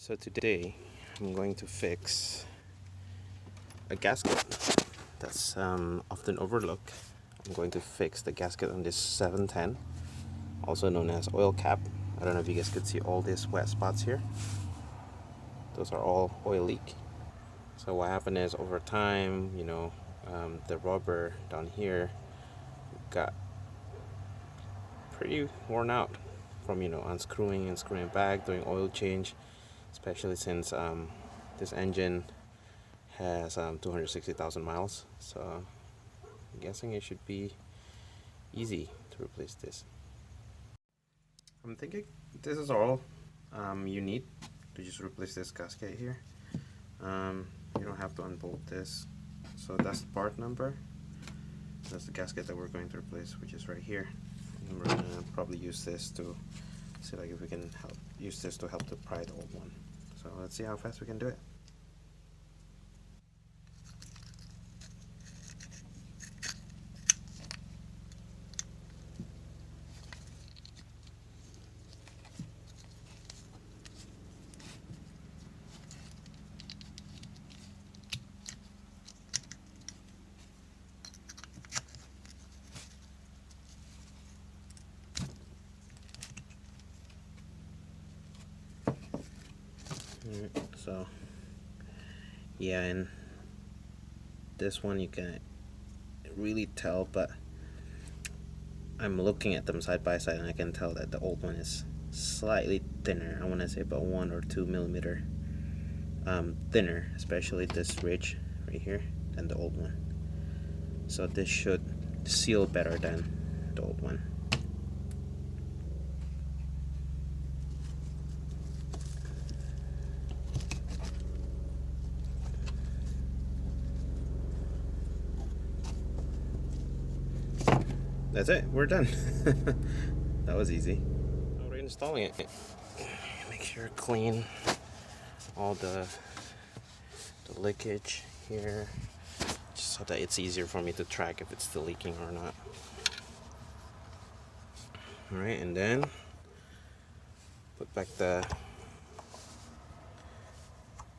So today I'm going to fix a gasket that's often overlooked. I'm going to fix the gasket on this 710, also known as oil cap. I don't know if you guys could see all these wet spots here. Those are all oil leak. So what happened is, over time, the rubber down here got pretty worn out from unscrewing and screwing back, doing oil change, especially since this engine has 260,000 miles. So I'm guessing it should be easy to replace this. I'm thinking this is all you need to just replace this gasket here. You don't have to unbolt this. So that's the part number. That's the gasket that we're going to replace, which is right here. And we're gonna probably use this to see if we can use this to help to pry the old one. So let's see how fast we can do it. So yeah, and this one you can really tell, but I'm looking at them side by side and I can tell that the old one is slightly thinner. I want to say about 1 or 2 millimeter thinner, especially this ridge right here, than the old one. So this should seal better than the old one. That's it, we're done. That was easy. So we're installing it. Make sure clean all the leakage here, just so that it's easier for me to track if it's still leaking or not. Alright, and then put back there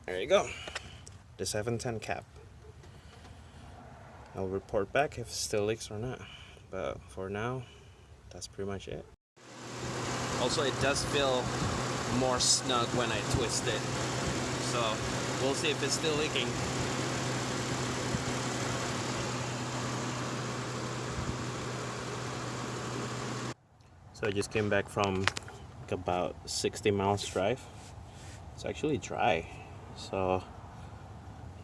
you go, the 710 cap. I'll report back if it still leaks or not, but for now that's pretty much it. Also, it does feel more snug when I twist it, so we'll see if it's still leaking. So I just came back from about 60 miles drive. It's actually dry, so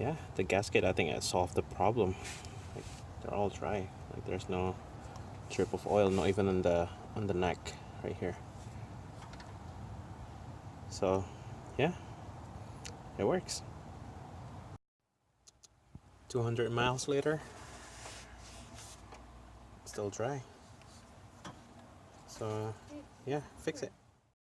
yeah, the gasket, I think I solved the problem. Like, they're all dry, like there's no drip of oil, not even on the neck right here. So yeah, it works. 200 miles later, still dry. So yeah, fix it.